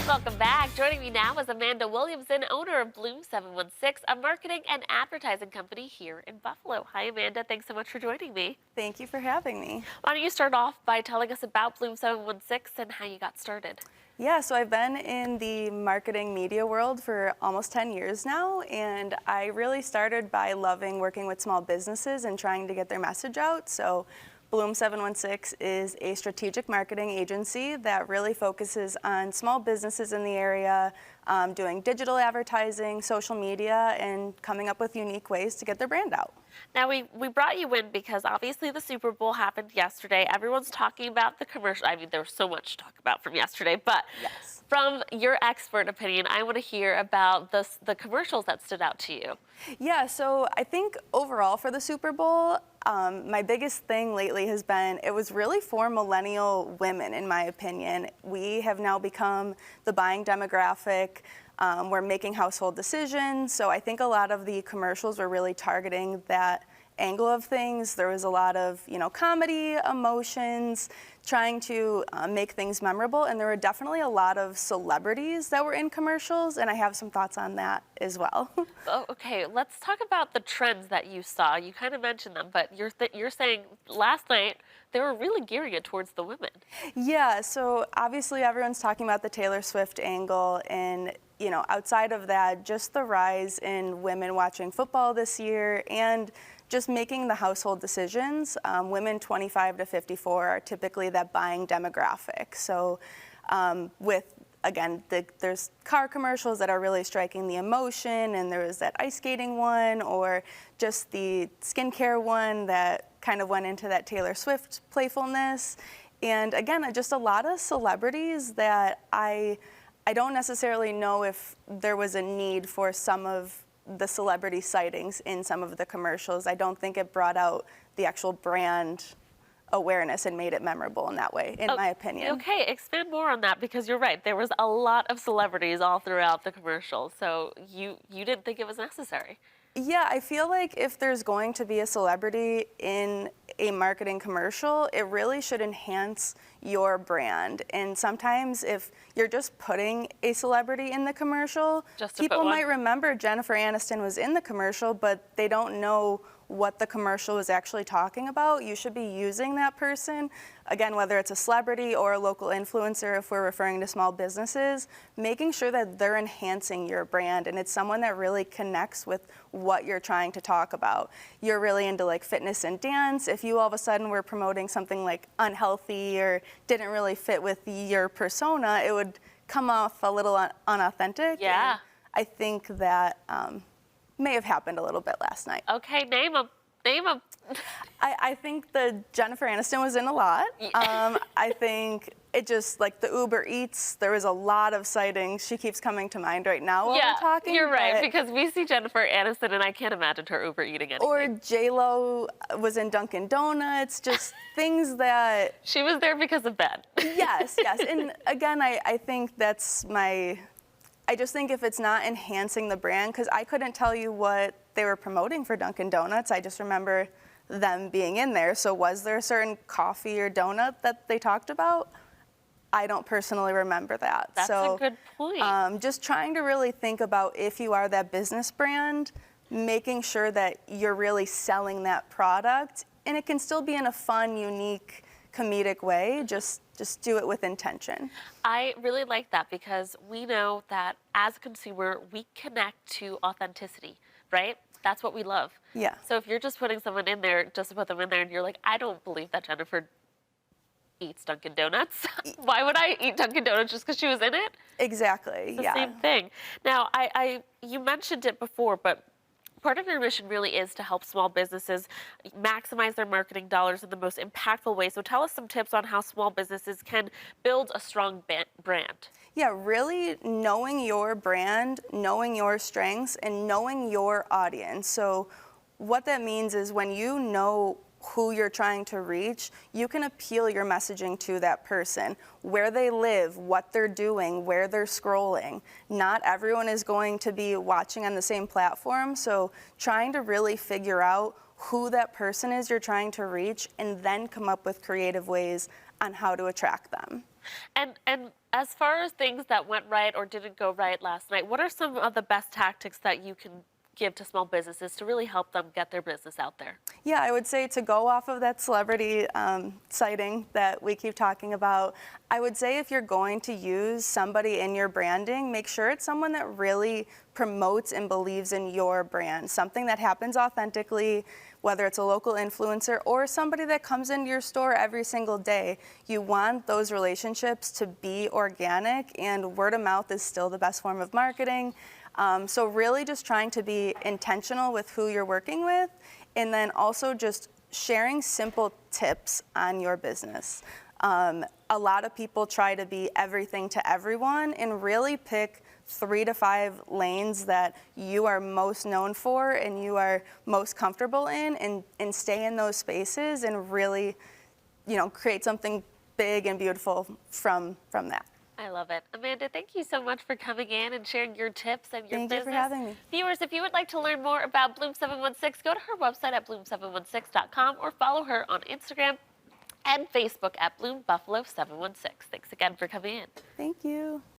Welcome back. Joining me now is Amanda Williamson, owner of Bloom 716, a marketing and advertising company here in Buffalo. Hi, Amanda. Thanks so much for joining me. Thank you for having me. Why don't you start off by telling us about Bloom 716 and how you got started? Yeah, so I've been in the marketing media world for almost 10 years now, and I really started by loving working with small businesses and trying to get their message out. So Bloom 716 is a strategic marketing agency that really focuses on small businesses in the area, doing digital advertising, social media, and coming up with unique ways to get their brand out. Now, we brought you in because obviously the Super Bowl happened yesterday. Everyone's talking about the commercial. I mean, there was so much to talk about from yesterday, but Yes. from your expert opinion, I want to hear about the commercials that stood out to you. Yeah, so I think overall for the Super Bowl, my biggest thing lately has been it was really for millennial women, in my opinion. We have now become the buying demographic. We're making household decisions. So I think a lot of the commercials were really targeting that angle of things. There was a lot of, comedy, emotions, trying to make things memorable. And there were definitely a lot of celebrities that were in commercials. And I have some thoughts on that as well. Oh, okay, let's talk about the trends that you saw. You kind of mentioned them, but you're saying last night they were really gearing it towards the women. Yeah, so obviously everyone's talking about the Taylor Swift angle, and outside of that, just the rise in women watching football this year and just making the household decisions. Women 25 to 54 are typically that buying demographic. So there's car commercials that are really striking the emotion, and there was that ice skating one, or just the skincare one that kind of went into that Taylor Swift playfulness. And again, just a lot of celebrities that I don't necessarily know if there was a need for some of the celebrity sightings in some of the commercials. I don't think it brought out the actual brand awareness and made it memorable in that way, in my opinion. Okay, expand more on that, because you're right. There was a lot of celebrities all throughout the commercial, so you didn't think it was necessary. Yeah, I feel like if there's going to be a celebrity in a marketing commercial, it really should enhance your brand. And sometimes if you're just putting a celebrity in the commercial, people might remember Jennifer Aniston was in the commercial, but they don't know what the commercial was actually talking about. You should be using that person, again, whether it's a celebrity or a local influencer, if we're referring to small businesses, making sure that they're enhancing your brand and it's someone that really connects with what you're trying to talk about. You're really into like fitness and dance. If you all of a sudden were promoting something like unhealthy or didn't really fit with your persona, it would come off a little unauthentic. Yeah. And I think that may have happened a little bit last night. Okay, name them. Name them. I think the Jennifer Aniston was in a lot. I think it just, like the Uber Eats, there was a lot of sightings. She keeps coming to mind right now while we're talking. You're right, because we see Jennifer Aniston and I can't imagine her Uber eating anything. Or J-Lo was in Dunkin' Donuts, just things that... She was there because of Ben. Yes, yes. And again, I think that's I just think if it's not enhancing the brand, because I couldn't tell you what they were promoting for Dunkin' Donuts. I just remember them being in there. So was there a certain coffee or donut that they talked about? I don't personally remember that. That's a good point. Just trying to really think about if you are that business brand, making sure that you're really selling that product, and it can still be in a fun, unique, comedic way. Just do it with intention. I really like that, because we know that as a consumer, we connect to authenticity, right? That's what we love. Yeah. So if you're just putting someone in there just to put them in there and you're like, I don't believe that Jennifer eats Dunkin' Donuts. Why would I eat Dunkin' Donuts just because she was in it? Exactly, It's the same thing. Now, you mentioned it before, but part of your mission really is to help small businesses maximize their marketing dollars in the most impactful way. So tell us some tips on how small businesses can build a strong brand. Yeah, really knowing your brand, knowing your strengths, and knowing your audience. So what that means is when you know who you're trying to reach, you can appeal your messaging to that person, where they live, what they're doing, where they're scrolling. Not everyone is going to be watching on the same platform, so trying to really figure out who that person is you're trying to reach and then come up with creative ways on how to attract them. And as far as things that went right or didn't go right last night, what are some of the best tactics that you can give to small businesses to really help them get their business out there? Yeah, I would say to go off of that celebrity sighting that we keep talking about, I would say if you're going to use somebody in your branding, make sure it's someone that really promotes and believes in your brand, something that happens authentically, whether it's a local influencer or somebody that comes into your store every single day. You want those relationships to be organic, and word of mouth is still the best form of marketing. So really just trying to be intentional with who you're working with, and then also just sharing simple tips on your business. A lot of people try to be everything to everyone, and really pick 3 to 5 lanes that you are most known for and you are most comfortable in, and stay in those spaces and really, create something big and beautiful from that. I love it. Amanda, thank you so much for coming in and sharing your tips and your Thank business. you for having me. Viewers, if you would like to learn more about Bloom 716, go to her website at bloom716.com or follow her on Instagram and Facebook at Bloom Buffalo 716. Thanks again for coming in. Thank you.